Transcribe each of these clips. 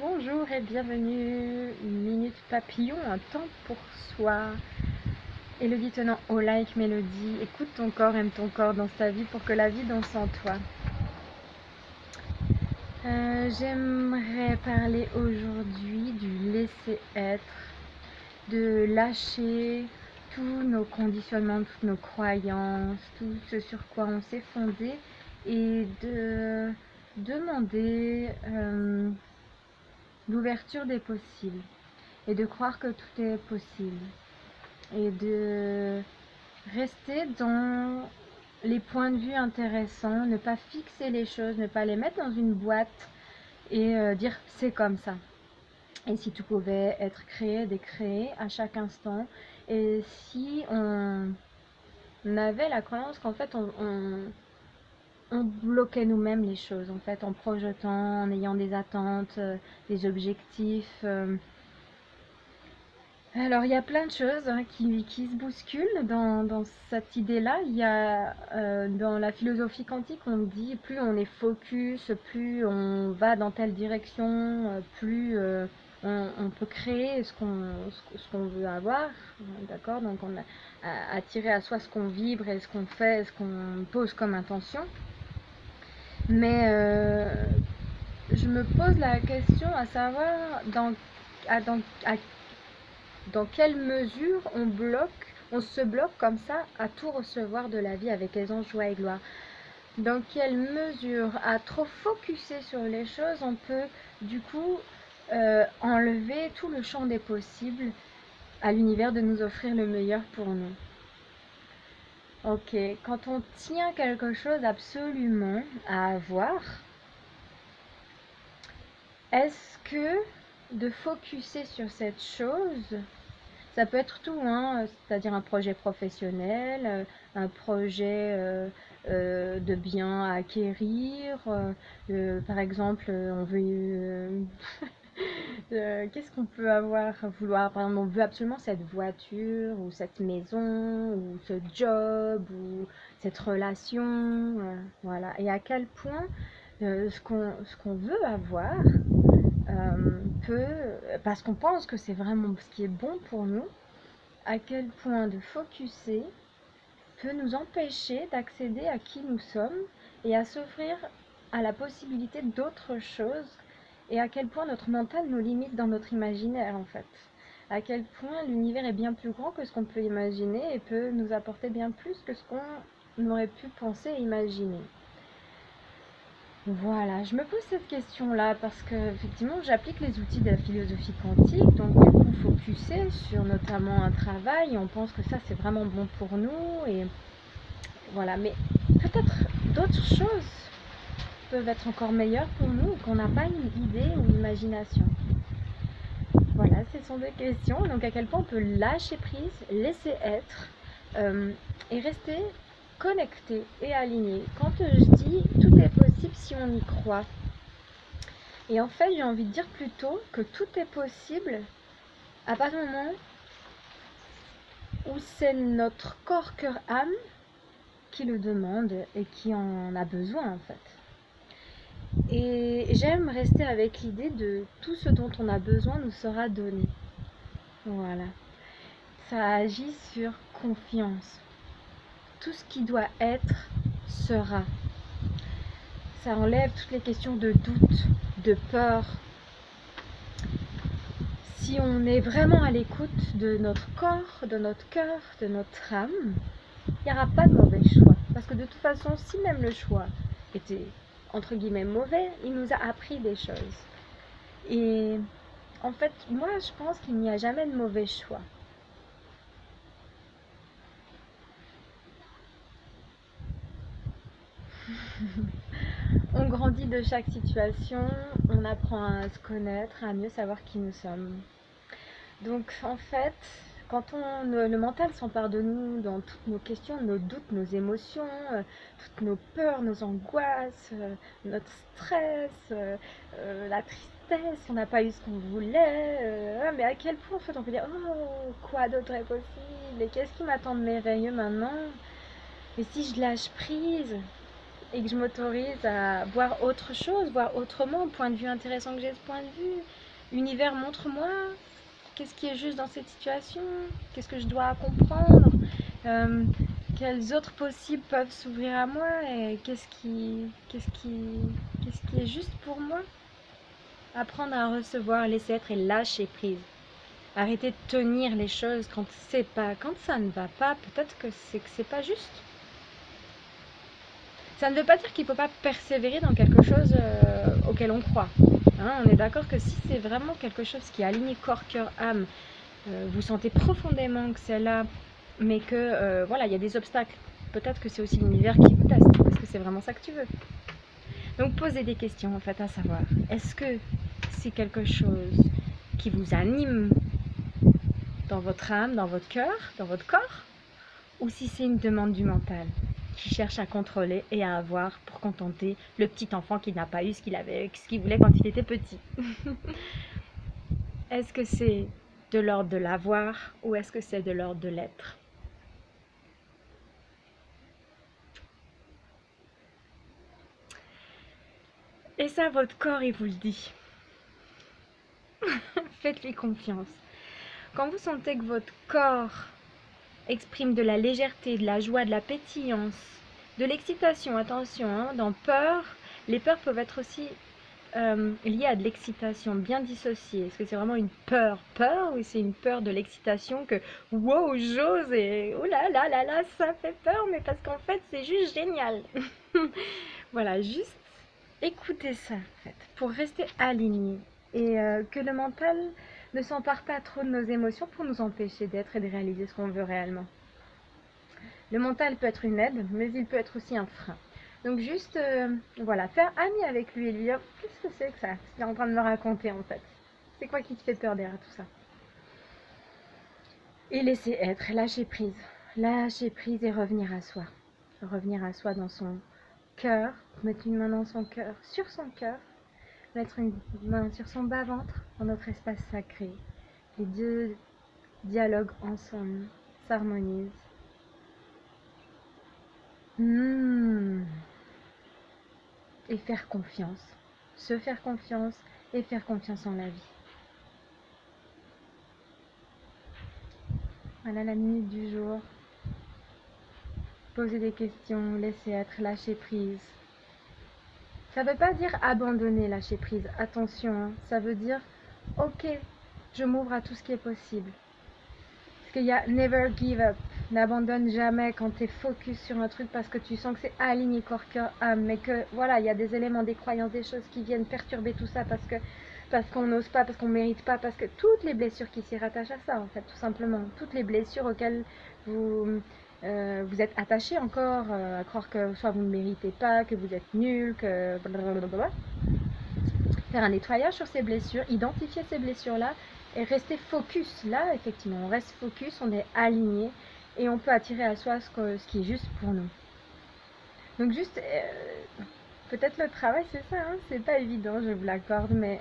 Bonjour et bienvenue, une minute papillon, un temps pour soi. Élodie tenant au like, Mélodie, écoute ton corps, aime ton corps, danse ta vie pour que la vie danse en toi. J'aimerais parler aujourd'hui du laisser être, de lâcher tous nos conditionnements, toutes nos croyances, tout ce sur quoi on s'est fondé et de demander l'ouverture des possibles et de croire que tout est possible et de rester dans les points de vue intéressants, ne pas fixer les choses, ne pas les mettre dans une boîte et dire c'est comme ça. Et si tout pouvait être créé, décréé à chaque instant, et si on avait la croyance qu'en fait on bloquait nous-mêmes les choses, en fait, en projetant, en ayant des attentes, des objectifs. Alors, il y a plein de choses qui se bousculent dans cette idée-là. Il y a dans la philosophie quantique, on dit plus on est focus, plus on va dans telle direction, plus on peut créer ce qu'on veut avoir. D'accord? Donc, on a attiré à soi ce qu'on vibre et ce qu'on fait, ce qu'on pose comme intention. Mais je me pose la question à savoir dans quelle mesure on se bloque comme ça à tout recevoir de la vie avec aisance, joie et gloire. Dans quelle mesure, à trop focuser sur les choses, on peut du coup enlever tout le champ des possibles à l'univers de nous offrir le meilleur pour nous. Ok, quand on tient quelque chose absolument à avoir, est-ce que de focuser sur cette chose, ça peut être tout, hein, c'est-à-dire un projet professionnel, un projet de bien à acquérir. Par exemple, on veut... qu'est-ce qu'on peut vouloir? Par exemple, on veut absolument cette voiture, ou cette maison, ou ce job, ou cette relation. Voilà. Et à quel point ce qu'on veut avoir peut, parce qu'on pense que c'est vraiment ce qui est bon pour nous, à quel point de focuser peut nous empêcher d'accéder à qui nous sommes et à s'offrir à la possibilité d'autres choses, et à quel point notre mental nous limite dans notre imaginaire en fait. À quel point l'univers est bien plus grand que ce qu'on peut imaginer et peut nous apporter bien plus que ce qu'on aurait pu penser et imaginer. Voilà, je me pose cette question-là parce que effectivement j'applique les outils de la philosophie quantique, donc du coup focuser sur notamment un travail, et on pense que ça c'est vraiment bon pour nous, et voilà, mais peut-être d'autres choses peuvent être encore meilleures pour nous, qu'on n'a pas une idée ou une imagination. Voilà, ce sont des questions, donc à quel point on peut lâcher prise, laisser être et rester connecté et aligné. Quand je dis tout est possible si on y croit, et en fait j'ai envie de dire plutôt que tout est possible à partir du moment où c'est notre corps, cœur, âme qui le demande et qui en a besoin en fait. Et j'aime rester avec l'idée de tout ce dont on a besoin nous sera donné. Voilà. Ça agit sur confiance. Tout ce qui doit être sera. Ça enlève toutes les questions de doute, de peur. Si on est vraiment à l'écoute de notre corps, de notre cœur, de notre âme, il n'y aura pas de mauvais choix. Parce que de toute façon, si même le choix était entre guillemets mauvais, il nous a appris des choses. Et en fait, moi je pense qu'il n'y a jamais de mauvais choix. On grandit de chaque situation, on apprend à se connaître, à mieux savoir qui nous sommes. Donc en fait, quand le mental s'empare de nous dans toutes nos questions, nos doutes, nos émotions, toutes nos peurs, nos angoisses, notre stress, la tristesse, on n'a pas eu ce qu'on voulait, mais à quel point en fait on peut dire oh quoi d'autre est possible et qu'est-ce qui m'attend de merveilleux maintenant, et si je lâche prise, et que je m'autorise à voir autre chose, voir autrement, point de vue intéressant que j'ai ce point de vue. Univers, montre-moi qu'est-ce qui est juste dans cette situation, qu'est-ce que je dois comprendre, euh, quels autres possibles peuvent s'ouvrir à moi et qu'est-ce qui est juste pour moi. Apprendre à recevoir, laisser être et lâcher prise. Arrêter de tenir les choses quand quand ça ne va pas, peut-être que c'est pas juste. Ça ne veut pas dire qu'il ne faut pas persévérer dans quelque chose auquel on croit. Hein, on est d'accord que si c'est vraiment quelque chose qui est aligné corps, cœur, âme, vous sentez profondément que c'est là, mais que voilà, il y a des obstacles. Peut-être que c'est aussi l'univers qui vous teste. Est-ce que c'est vraiment ça que tu veux? Donc posez des questions en fait à savoir. Est-ce que c'est quelque chose qui vous anime dans votre âme, dans votre cœur, dans votre corps, ou si c'est une demande du mental qui cherche à contrôler et à avoir pour contenter le petit enfant qui n'a pas eu ce qu'il voulait quand il était petit. Est-ce que c'est de l'ordre de l'avoir ou est-ce que c'est de l'ordre de l'être? Et ça, votre corps, il vous le dit. Faites-lui confiance. Quand vous sentez que votre corps exprime de la légèreté, de la joie, de la pétillance, de l'excitation, attention, hein, dans peur, les peurs peuvent être aussi liées à de l'excitation bien dissociée. Est-ce que c'est vraiment une peur ou c'est une peur de l'excitation que wow, j'ose et oh là là là là, ça fait peur, mais parce qu'en fait c'est juste génial. Voilà, juste écoutez ça en fait, pour rester aligné et que le mental ne s'empare pas trop de nos émotions pour nous empêcher d'être et de réaliser ce qu'on veut réellement. Le mental peut être une aide, mais il peut être aussi un frein. Donc juste, voilà, faire ami avec lui et lui dire, qu'est-ce que c'est que ça qu'il est en train de me raconter en fait? C'est quoi qui te fait peur derrière tout ça? Et laisser être, lâcher prise. Lâcher prise et revenir à soi. Revenir à soi dans son cœur, mettre une main dans son cœur, sur son cœur, mettre une main sur son bas-ventre, dans notre espace sacré. Les deux dialoguent ensemble, s'harmonisent. Et faire confiance. Se faire confiance et faire confiance en la vie. Voilà la minute du jour. Poser des questions, laisser être, lâcher prise. Ça ne veut pas dire abandonner, lâcher prise. Attention, hein. Ça veut dire, ok, je m'ouvre à tout ce qui est possible. Parce qu'il y a never give up. N'abandonne jamais quand tu es focus sur un truc parce que tu sens que c'est aligné corps, cœur, âme. Mais que voilà, il y a des éléments, des croyances, des choses qui viennent perturber tout ça parce qu'on n'ose pas, parce qu'on ne mérite pas, parce que toutes les blessures qui s'y rattachent à ça, en fait, tout simplement. Toutes les blessures auxquelles vous êtes attaché encore, à croire que soit vous ne méritez pas, que vous êtes nul, que blablabla. Faire un nettoyage sur ces blessures, identifier ces blessures-là et rester focus. Là, effectivement, on reste focus, on est aligné et on peut attirer à soi ce qui est juste pour nous. Donc juste, peut-être le travail, c'est ça, hein, c'est pas évident, je vous l'accorde, mais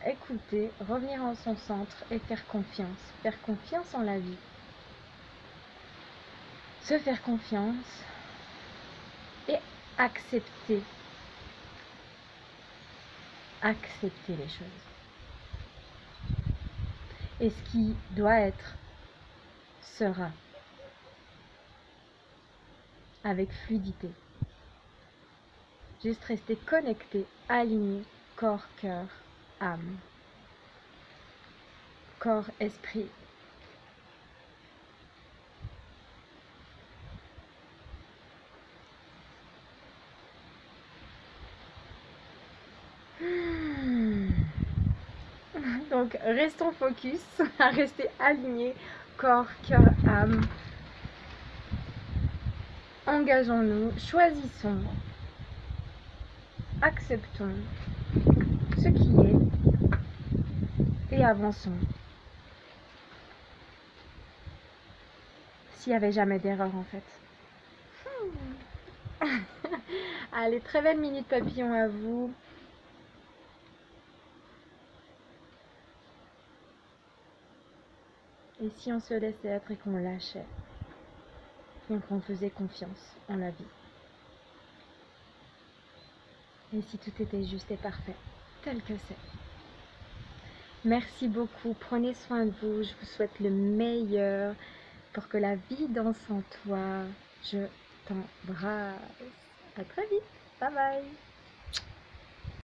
écouter, revenir en son centre et faire confiance en la vie. Se faire confiance et accepter les choses. Et ce qui doit être sera avec fluidité. Juste rester connecté, aligné, corps, cœur, âme. Corps, esprit. Donc restons focus, à rester alignés, corps, cœur, âme. Engageons-nous, choisissons, acceptons ce qui est et avançons. S'il n'y avait jamais d'erreur en fait. Allez, très belle minute papillon à vous. Et si on se laissait être et qu'on lâchait, et qu'on faisait confiance en la vie. et si tout était juste et parfait, tel que c'est. Merci beaucoup, prenez soin de vous, je vous souhaite le meilleur pour que la vie danse en toi. Je t'embrasse. À très vite, bye bye.